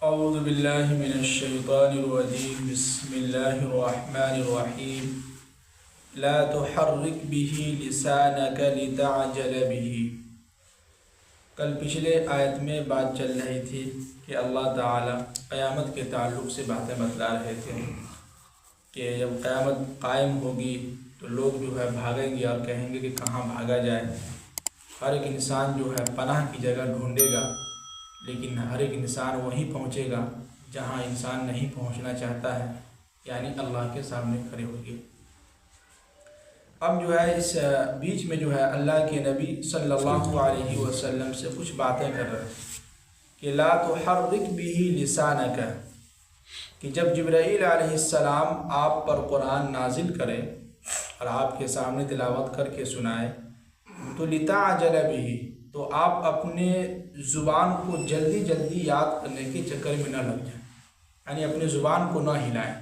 اعوذ باللہ من الشیطان الرجیم بسم اللہ الرحمن الرحیم لا تحرک به لسانک لتعجل به۔ کل پچھلے آیت میں بات چل رہی تھی کہ اللہ تعالی قیامت کے تعلق سے باتیں بتلا رہے تھے کہ جب قیامت قائم ہوگی تو لوگ جو ہے بھاگیں گے اور کہیں گے کہ کہاں بھاگا جائے۔ ہر ایک انسان جو ہے پناہ کی جگہ ڈھونڈے گا، لیکن ہر ایک انسان وہیں پہنچے گا جہاں انسان نہیں پہنچنا چاہتا ہے، یعنی اللہ کے سامنے کھڑے ہوگے۔ اب جو ہے اس بیچ میں جو ہے اللہ کے نبی صلی اللہ علیہ وسلم سے کچھ باتیں کر رہے ہیں کہ لا تحرک به لسانک، کہ جب جبرائیل علیہ السلام آپ پر قرآن نازل کرے اور آپ کے سامنے تلاوت کر کے سنائے تو لتعجل به، تو آپ اپنے زبان کو جلدی جلدی یاد کرنے کے چکر میں نہ لگ جائیں، یعنی اپنی زبان کو نہ ہلائیں،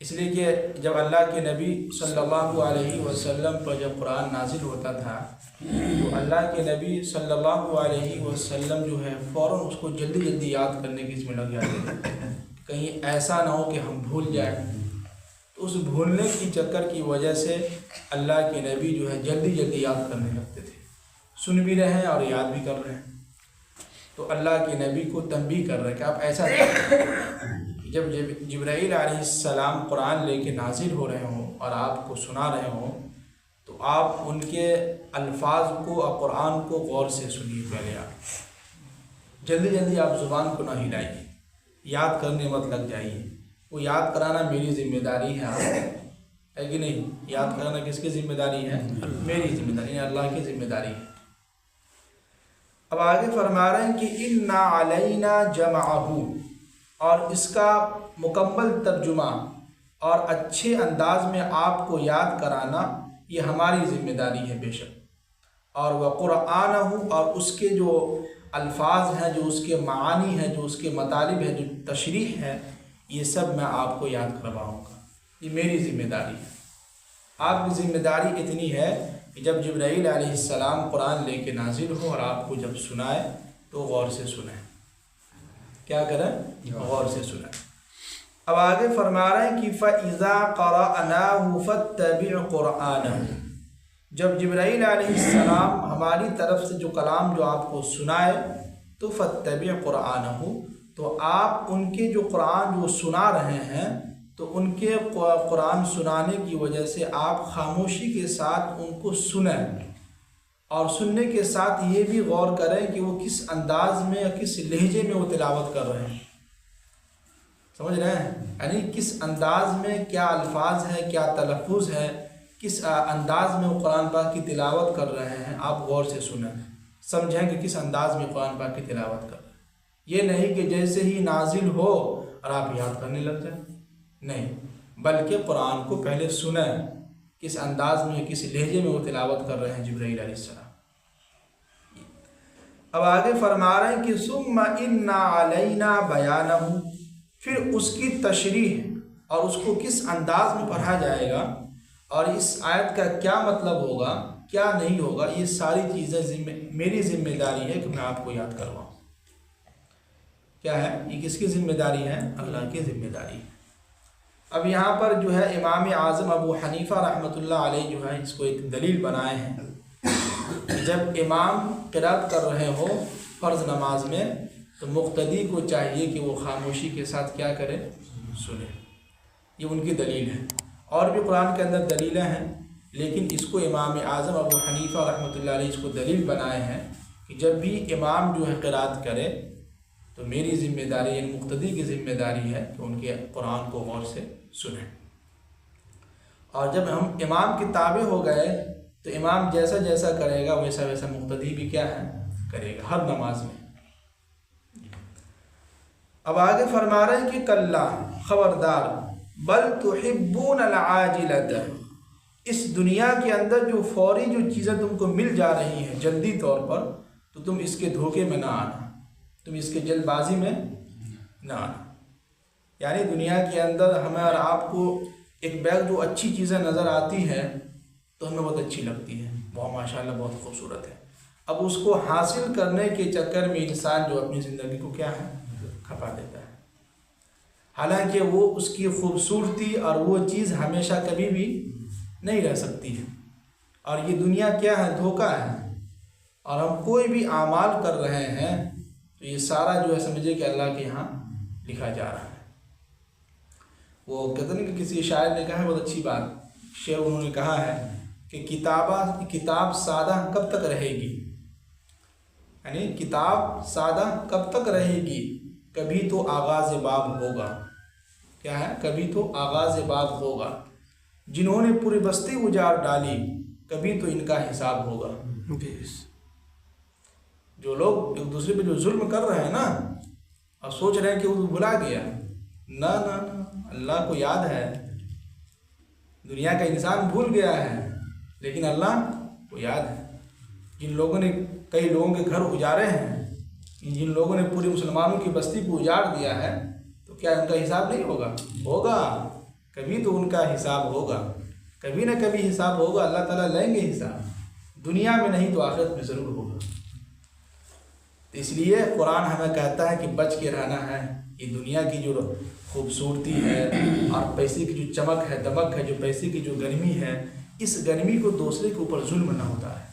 اس لیے کہ جب اللہ کے نبی صلی اللہ علیہ وسلم پر جب قرآن نازل ہوتا تھا تو اللہ کے نبی صلی اللہ علیہ وسلم جو ہے فوراً اس کو جلدی جلدی یاد کرنے کی اس میں لگ جاتے تھے، کہیں ایسا نہ ہو کہ ہم بھول جائیں۔ تو اس بھولنے کی چکر کی وجہ سے اللہ کے نبی جو ہے جلدی جلدی یاد کرنے لگتے تھے، سن بھی رہے ہیں اور یاد بھی کر رہے ہیں۔ تو اللہ کے نبی کو تنبیہ کر رہے ہیں کہ آپ ایسا کریں، جب جبرائیل علیہ السلام قرآن لے کے نازل ہو رہے ہوں اور آپ کو سنا رہے ہوں تو آپ ان کے الفاظ کو اور قرآن کو غور سے سنیے، پہلے آپ جلدی جلدی آپ زبان کو نہ ہلائیے، یاد کرنے مت لگ جائیے۔ وہ یاد کرانا میری ذمہ داری ہے، ہے کہ نہیں؟ یاد کرانا کس کی ذمہ داری ہے؟ میری ذمہ داری ہے، اللہ کی ذمہ داری ہے۔ اب آگے فرما رہے ہیں کہ اِنَّا عَلَيْنَا جَمْعَهُ، اور اس کا مکمل ترجمہ اور اچھے انداز میں آپ کو یاد کرانا یہ ہماری ذمہ داری ہے بے شک، اور وَقُرْآنَهُ، اور اس کے جو الفاظ ہیں، جو اس کے معانی ہیں، جو اس کے مطالب ہیں، جو تشریح ہے، یہ سب میں آپ کو یاد کرواؤں گا، یہ میری ذمہ داری ہے۔ آپ کی ذمہ داری اتنی ہے کہ جب جبرائیل علیہ السلام قرآن لے کے نازل ہو اور آپ کو جب سنائے تو غور سے سنیں، کیا کریں؟ غور سے سنیں۔ اب آگے فرما رہے ہیں کہ فَإِذَا قَرَأْنَاهُ فَاتَّبِعْ قُرْآنَهُ، جب جبرائیل علیہ السلام ہماری طرف سے جو کلام جو آپ کو سنائے تو فَاتَّبِعْ قُرْآنَهُ، تو آپ ان کے جو قرآن جو سنا رہے ہیں تو ان کے قرآن سنانے کی وجہ سے آپ خاموشی کے ساتھ ان کو سنیں، اور سننے کے ساتھ یہ بھی غور کریں کہ وہ کس انداز میں یا کس لہجے میں وہ تلاوت کر رہے ہیں، سمجھ رہے ہیں؟ یعنی کس انداز میں کیا الفاظ ہے، کیا تلفظ ہے، کس انداز میں وہ قرآن پاک کی تلاوت کر رہے ہیں، آپ غور سے سنیں، سمجھیں کہ کس انداز میں قرآن پاک کی تلاوت کر رہے ہیں۔ یہ نہیں کہ جیسے ہی نازل ہو اور آپ یاد کرنے لگ جائیں، نہیں، بلکہ قرآن کو پہلے سنیں کس انداز میں کس لہجے میں وہ تلاوت کر رہے ہیں جبرائیل علیہ السلام۔ اب آگے فرما رہے ہیں کہ ثم اِنَّا عَلَيْنَا بَيَانَهُ، پھر اس کی تشریح اور اس کو کس انداز میں پڑھا جائے گا اور اس آیت کا کیا مطلب ہوگا کیا نہیں ہوگا، یہ ساری چیزیں میری ذمہ داری ہے کہ میں آپ کو یاد کرواؤں۔ کیا ہے یہ؟ کس کی ذمہ داری ہے؟ اللہ کی ذمہ داری ہے۔ اب یہاں پر جو ہے امام اعظم ابو حنیفہ رحمۃ اللہ علیہ جو ہے اس کو ایک دلیل بنائے ہیں، جب امام قرات کر رہے ہو فرض نماز میں تو مقتدی کو چاہیے کہ وہ خاموشی کے ساتھ کیا کرے؟ سنے۔ یہ ان کی دلیل ہے، اور بھی قرآن کے اندر دلیلیں ہیں، لیکن اس کو امام اعظم ابو حنیفہ رحمۃ اللہ علیہ اس کو دلیل بنائے ہیں کہ جب بھی امام جو ہے قرات کرے تو میری ذمہ داری یعنی مقتدی کی ذمہ داری ہے کہ ان کے قرآن کو غور سے سنیں، اور جب ہم امام کے تابع ہو گئے تو امام جیسا جیسا کرے گا ویسا ویسا مقتدی بھی کیا ہے؟ کرے گا، ہر نماز میں۔ اب آگے فرما رہے ہیں کہ کلا، خبردار، بل تحبون العاجلۃ، اس دنیا کے اندر جو فوری جو چیزیں تم کو مل جا رہی ہیں جلدی طور پر، تو تم اس کے دھوکے میں نہ آنا، تم اس کے جلد بازی میں نہ آنا۔ یعنی دنیا کے اندر ہمیں اور آپ کو ایک بیگ جو اچھی چیزیں نظر آتی ہے تو ہمیں بہت اچھی لگتی ہے، بہت ماشاءاللہ بہت خوبصورت ہے، اب اس کو حاصل کرنے کے چکر میں انسان جو اپنی زندگی کو کیا ہے؟ کھپا دیتا ہے، حالانکہ وہ اس کی خوبصورتی اور وہ چیز ہمیشہ کبھی بھی نہیں رہ سکتی ہے۔ اور یہ دنیا کیا ہے؟ دھوکہ ہے۔ اور ہم کوئی بھی اعمال کر رہے ہیں تو یہ سارا جو ہے سمجھے کہ اللہ کے یہاں لکھا جا رہا ہے۔ وہ کہتے ہیں کہ کسی شاعر نے کہا ہے بہت اچھی بات، شعر انہوں نے کہا ہے کہ کتاب سادہ کب تک رہے گی، یعنی کتاب سادہ کب تک رہے گی، کبھی تو آغاز باب ہوگا۔ کیا ہے؟ کبھی تو آغاز باب ہوگا، جنہوں نے پوری بستی اجاڑ ڈالی، کبھی تو ان کا حساب ہوگا۔ جو لوگ ایک دوسرے پہ جو ظلم کر رہے ہیں نا، اور سوچ رہے ہیں کہ وہ بھلا گیا، نہ اللہ کو یاد ہے۔ دنیا کا انسان بھول گیا ہے، لیکن اللہ کو یاد ہے۔ جن لوگوں نے کئی لوگوں کے گھر اجارے ہیں، جن لوگوں نے پوری مسلمانوں کی بستی کو اجاڑ دیا ہے، تو کیا ان کا حساب نہیں ہوگا؟ ہوگا، کبھی تو ان کا حساب ہوگا، کبھی نہ کبھی حساب ہوگا۔ اللہ تعالیٰ لیں گے حساب، دنیا میں نہیں تو آخرت میں ضرور ہوگا۔ اس لیے قرآن ہمیں کہتا ہے کہ بچ کے رہنا ہے۔ یہ دنیا کی جو خوبصورتی ہے اور پیسے کی جو چمک ہے، دمک ہے، جو پیسے کی جو گرمی ہے، اس گرمی کو دوسرے کے اوپر ظلم نہ ہوتا ہے۔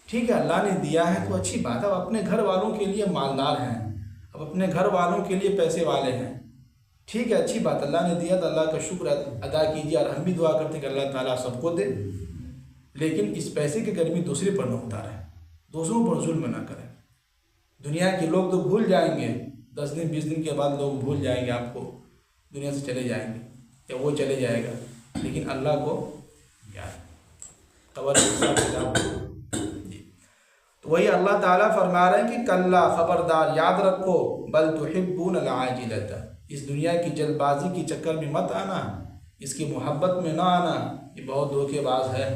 ٹھیک ہے، اللہ نے دیا ہے تو اچھی بات ہے، اب اپنے گھر والوں کے لیے مالدار ہیں، اب اپنے گھر والوں کے لیے پیسے والے ہیں، ٹھیک ہے، اچھی بات، اللہ نے دیا تو اللہ کا شکر ادا کیجیے۔ اور ہم بھی دعا کرتے ہیں کہ اللہ تعالیٰ سب کو دے، لیکن اس پیسے کی گرمی دوسرے پر نہ اتارے، دوسروں پر ظلم نہ کریں۔ دنیا کے لوگ تو بھول جائیں گے، 10 دن 20 دن کے بعد لوگ بھول جائیں گے، آپ کو دنیا سے چلے جائیں گے یا وہ چلے جائے گا، لیکن اللہ کو یاد خبر تو وہی اللہ تعالیٰ فرما رہے ہیں کہ کلا، خبردار، یاد رکھو، بل تحبون العاجلۃ، اس دنیا کی جلد بازی کی چکر میں مت آنا، اس کی محبت میں نہ آنا، یہ بہت دھوکے باز ہے۔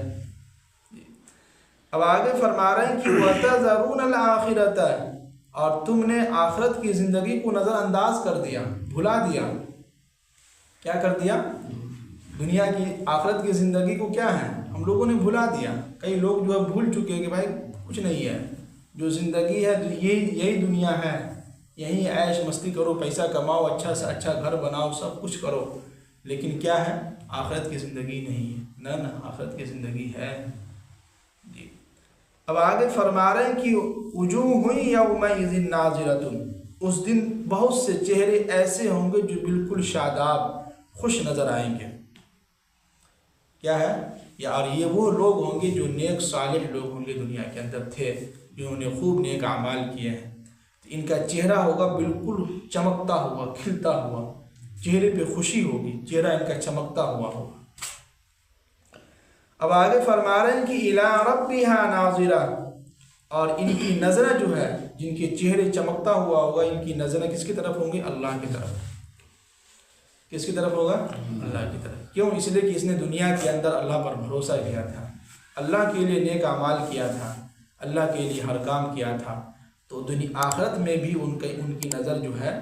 اب آگے فرما رہے ہیں کہ وَتَذَرُونَ الْآخِرَةَ، اور تم نے آخرت کی زندگی کو نظر انداز کر دیا، بھلا دیا۔ کیا کر دیا؟ دنیا کی آخرت کی زندگی کو کیا ہے؟ ہم لوگوں نے بھلا دیا۔ کئی لوگ جو ہے بھول چکے کہ بھائی کچھ نہیں ہے، جو زندگی ہے یہی دنیا ہے، یہیں عیش مستی کرو، پیسہ کماؤ، اچھا سے اچھا گھر بناؤ، سب کچھ کرو، لیکن کیا ہے؟ آخرت کی زندگی نہیں ہے، نہ آخرت کی زندگی ہے۔ جی اب آگے فرما رہے ہیں کہ وجوہ یومئذ ناظرۃ، اس دن بہت سے چہرے ایسے ہوں گے جو بالکل شاداب، خوش نظر آئیں گے۔ کیا ہے؟ اور یہ وہ لوگ ہوں گے جو نیک صالح لوگ ہوں گے، دنیا کے اندر تھے، جنہوں نے خوب نیک اعمال کیے ہیں، تو ان کا چہرہ ہوگا بالکل چمکتا ہوا، کھلتا ہوا، چہرے پہ خوشی ہوگی، چہرہ ان کا چمکتا ہوا ہوگا۔ اب آگے فرما رہے ہیں کہ الی ربها ناظرہ، اور ان کی نظریں جو ہے، جن کے چہرے چمکتا ہوا ہوگا، ان کی نظریں کس کی طرف ہوں گی؟ اللہ کی طرف۔ کس کی طرف ہوگا؟ اللہ کی طرف۔ کیوں؟ اس لیے کہ اس نے دنیا کے اندر اللہ پر بھروسہ کیا تھا، اللہ کے لیے نیک اعمال کیا تھا، اللہ کے لیے ہر کام کیا تھا، تو آخرت میں بھی ان کی نظر جو ہے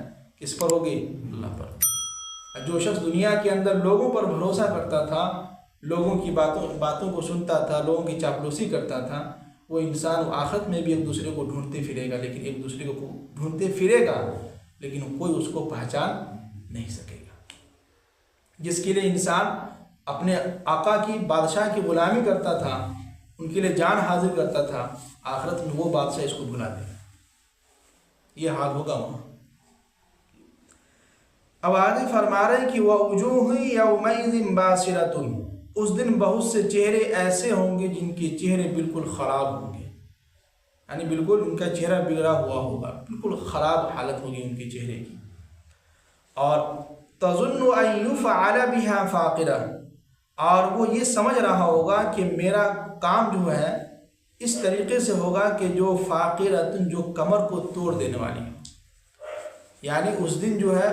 کس پر ہوگی؟ اللہ پر۔ جو شخص دنیا کے اندر لوگوں پر بھروسہ کرتا تھا، لوگوں کی باتوں کو سنتا تھا، لوگوں کی چاپلوسی کرتا تھا، وہ انسان آخرت میں بھی ایک دوسرے کو ڈھونڈتے پھرے گا، لیکن ایک دوسرے کو ڈھونڈتے پھرے گا، لیکن کوئی اس کو پہچان نہیں سکے گا۔ جس کے لیے انسان اپنے آقا کی، بادشاہ کی غلامی کرتا تھا، ان کے لیے جان حاضر کرتا تھا، آخرت میں وہ بادشاہ اس کو بھلا دے گا، یہ حال ہوگا وہاں۔ اب آگے فرما رہے ہیں کہ وَوُجُوهٌ يَوْمَئِذٍ بَاسِرَةٌ، اس دن بہت سے چہرے ایسے ہوں گے جن کے چہرے بالکل خراب ہوں گے، یعنی بالکل ان کا چہرہ بگڑا ہوا ہوگا، بالکل خراب حالت ہوگی ان کے چہرے کی۔ اور تَظُنُّ أَن يُفْعَلَ بِهَا فَاقِرَةٌ، اور وہ یہ سمجھ رہا ہوگا کہ میرا کام جو ہے اس طریقے سے ہوگا کہ جو فاقرۃ، جو کمر کو توڑ دینے والی ہے، یعنی اس دن جو ہے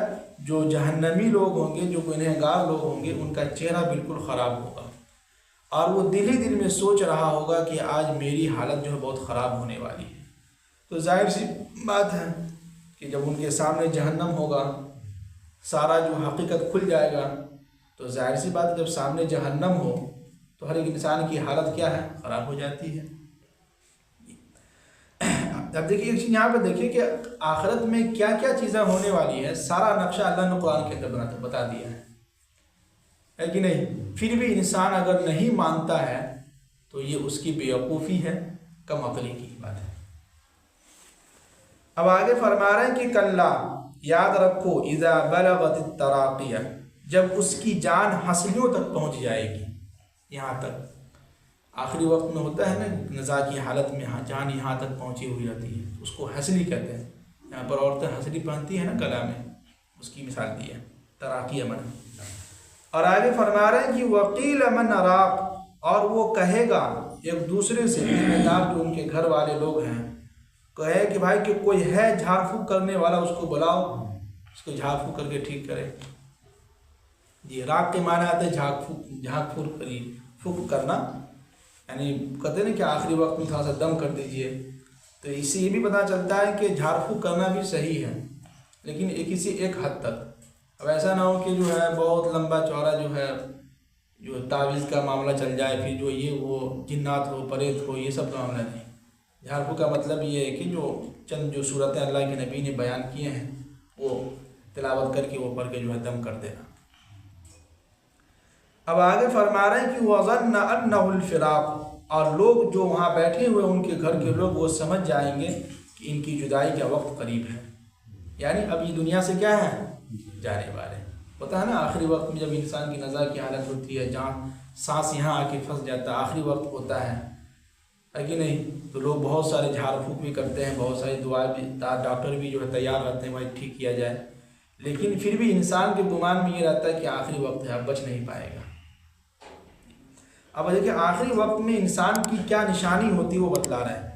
جو جہنمی لوگ ہوں گے، جو گنہگار لوگ ہوں گے، ان کا چہرہ بالکل خراب ہوگا، اور وہ دل ہی دل میں سوچ رہا ہوگا کہ آج میری حالت جو ہے بہت خراب ہونے والی ہے۔ تو ظاہر سی بات ہے کہ جب ان کے سامنے جہنم ہوگا، سارا جو حقیقت کھل جائے گا، تو ظاہر سی بات جب سامنے جہنم ہو تو ہر ایک انسان کی حالت کیا ہے؟ خراب ہو جاتی ہے۔ اب دیکھیے ایک چیز یہاں پہ دیکھیے کہ آخرت میں کیا کیا چیزیں ہونے والی ہیں، سارا نقشہ اللہ نے قرآن کے اندر بتا دیا ہے کہ نہیں؟ پھر بھی انسان اگر نہیں مانتا ہے تو یہ اس کی بیوقوفی ہے، کم عقلی کی بات ہے۔ اب آگے فرما رہے ہیں کہ کلا، یاد رکھو، اذا بلغت التراقیہ، جب اس کی جان ہنسلیوں تک پہنچ جائے گی، یہاں تک آخری وقت میں ہوتا ہے نا نزاع کی حالت میں جان یہاں تک پہنچی ہوئی رہتی ہے، اس کو ہنسلی کہتے ہیں۔ یہاں پر عورتیں ہنسلی پہنتی ہیں نا گلا میں، اس کی مثال دی ہے تراقیہ من۔ اور آگے فرما رہے ہیں کہ وقیل من راق، اور وہ کہے گا ایک دوسرے سے، ذمہ دار جو ان کے گھر والے لوگ ہیں، کہے کہ بھائی کہ کوئی ہے جھاڑ پھونک کرنے والا، اس کو بلاؤ، اس کو جھاڑ پھونک کر کے ٹھیک کرے۔ جی راق کے معنی آتے ہیں جھاڑ پھونک کرنا، یعنی کہتے ہیں نا کہ آخری وقت میں تھوڑا سا دم کر دیجئے۔ تو اس سے یہ بھی پتہ چلتا ہے کہ جھاڑ پھونک کرنا بھی صحیح ہے، لیکن کسی ایک حد تک۔ اب ایسا نہ ہو کہ جو ہے بہت لمبا چوڑا جو تعویذ کا معاملہ چل جائے، پھر جو یہ وہ جنات ہو، پریت ہو، یہ سب کا معاملہ نہیں۔ جھاڑ پھونک کا مطلب یہ ہے کہ جو چند جو صورتیں اللہ کے نبی نے بیان کیے ہیں وہ تلاوت کر کے وہ پڑھ کے جو ہے دم کر دینا۔ اب آگے فرما رہے ہیں کہ وَظَنَّ أَنَّهُ الْفِرَاقُ، اور لوگ جو وہاں بیٹھے ہوئے ان کے گھر کے لوگ وہ سمجھ جائیں گے کہ ان کی جدائی کا وقت قریب ہے، یعنی اب یہ دنیا سے کیا ہے، جانے والے۔ پتہ ہے نا آخری وقت میں جب انسان کی نزع کی حالت ہوتی ہے، جان سانس یہاں آ کے پھنس جاتا ہے، آخری وقت ہوتا ہے کہ نہیں، تو لوگ بہت سارے جھاڑ پھونک بھی کرتے ہیں، بہت ساری دعائیں بھی، ڈاکٹر بھی جو ہے تیار رہتے ہیں بھائی ٹھیک کیا جائے، لیکن پھر بھی انسان کے گمان میں یہ رہتا ہے کہ آخری وقت ہے، اب بچ نہیں پائے گا۔ اب دیکھیں آخری وقت میں انسان کی کیا نشانی ہوتی ہے وہ بتلا رہے ہیں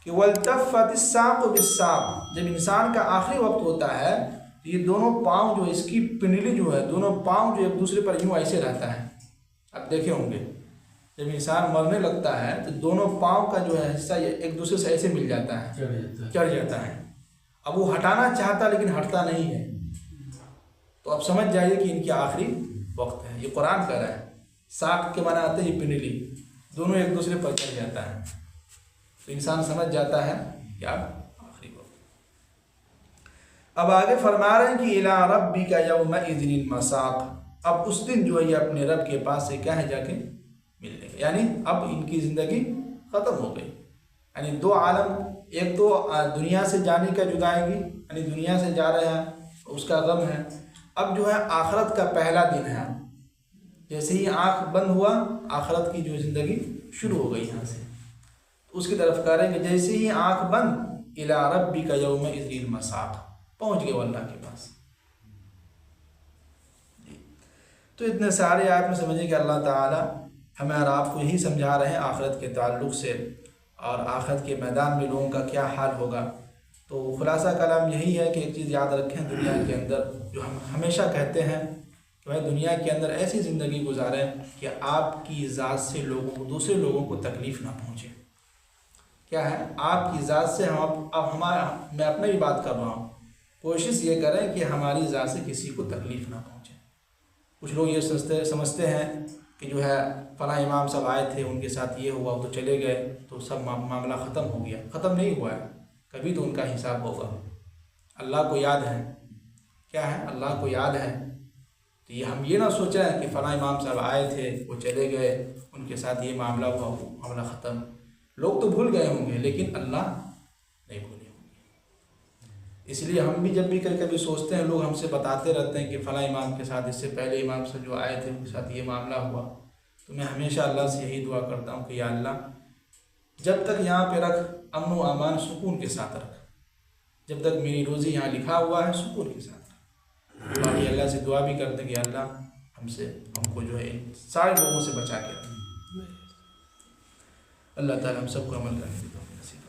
کہ وَالْتَفَّتِ السَّاقُ بِالسَّاقِ، جب انسان کا آخری وقت ہوتا ہے تو یہ دونوں پاؤں جو اس کی پنڈلی جو ہے، دونوں پاؤں جو ایک دوسرے پر یوں ایسے رہتا ہے۔ اب دیکھے ہوں گے جب انسان مرنے لگتا ہے تو دونوں پاؤں کا جو ہے حصہ ایک دوسرے سے ایسے مل جاتا ہے، چڑھ جاتا ہے۔ اب وہ ہٹانا چاہتا لیکن ہٹتا نہیں ہے، تو اب سمجھ جائیے کہ ان کے آخری وقت ہے۔ یہ قرآن کہہ رہا ہے، ساق کے معنی آتے ہیں یہ پنڈلی، دونوں ایک دوسرے پر چڑھ جاتا ہے، تو انسان سمجھ جاتا ہے کہ اب آخری وقت۔ اب آگے فرما رہے ہیں کہ اِلَىٰ رَبِّكَ يَوْمَئِذٍ الْمَسَاقُ، اب اس دن جو ہے یہ اپنے رب کے پاس سے کیا ہے جا کے ملنے کا، یعنی اب ان کی زندگی ختم ہو گئی۔ یعنی دو عالم، ایک تو دنیا سے جانے کا جدائیگی، یعنی دنیا سے جا رہے ہیں اس کا غم ہے، اب جو ہے آخرت کا پہلا دن ہے، جیسے ہی آنکھ بند ہوا آخرت کی جو زندگی شروع ہو گئی یہاں سے، اس کی طرف کہہ رہے ہیں کہ جیسے ہی آنکھ بند اِلَىٰ رَبِّكَ يَوْمَئِذٍ الْمَسَاقُ، پہنچ گئے وہ اللہ کے پاس۔ تو اتنے سارے آیت میں سمجھیں کہ اللہ تعالیٰ ہمیں اور آپ کو یہی سمجھا رہے ہیں آخرت کے تعلق سے، اور آخرت کے میدان میں لوگوں کا کیا حال ہوگا۔ تو خلاصہ کلام یہی ہے کہ ایک چیز یاد رکھیں، دنیا کے اندر جو ہم ہمیشہ کہتے ہیں کہ بھائی دنیا کے اندر ایسی زندگی گزاریں کہ آپ کی ذات سے دوسرے لوگوں کو تکلیف نہ پہنچے۔ کیا ہے آپ کی ذات سے میں اپنے بھی بات کر رہا ہوں، کوشش یہ کریں کہ ہماری ذات سے کسی کو تکلیف نہ پہنچے۔ کچھ لوگ یہ سمجھتے ہیں کہ جو ہے فلاں امام صاحب آئے تھے، ان کے ساتھ یہ ہوا تو چلے گئے تو سب معاملہ ختم ہو گیا۔ ختم نہیں ہوا ہے، کبھی تو ان کا حساب ہوگا۔ اللہ کو یاد ہے، کیا ہے اللہ کو یاد ہے، تو یہ ہم یہ نہ سوچیں کہ فلاں امام صاحب آئے تھے وہ چلے گئے، ان کے ساتھ یہ معاملہ ہوا، معاملہ ختم۔ لوگ تو بھول گئے ہوں گے لیکن اللہ نہیں بھولے ہوں گے۔ اس لیے ہم بھی جب بھی کبھی سوچتے ہیں، لوگ ہم سے بتاتے رہتے ہیں کہ فلاں امام کے ساتھ، اس سے پہلے امام سے جو آئے تھے ان کے ساتھ یہ معاملہ ہوا، تو میں ہمیشہ اللہ سے یہی دعا کرتا ہوں کہ یا اللہ جب تک یہاں پہ رکھ، امن و امان سکون کے ساتھ رکھ، جب تک میری روزی یہاں لکھا ہوا ہے سکون کے ساتھ رکھ۔ باقی اللہ سے دعا بھی کرتے ہیں کہ اللہ ہم کو جو ہے ان سارے لوگوں سے بچا کے رکھ۔ اللہ تعالیٰ ہم سب کو عمل کرنے کی توفیق نصیب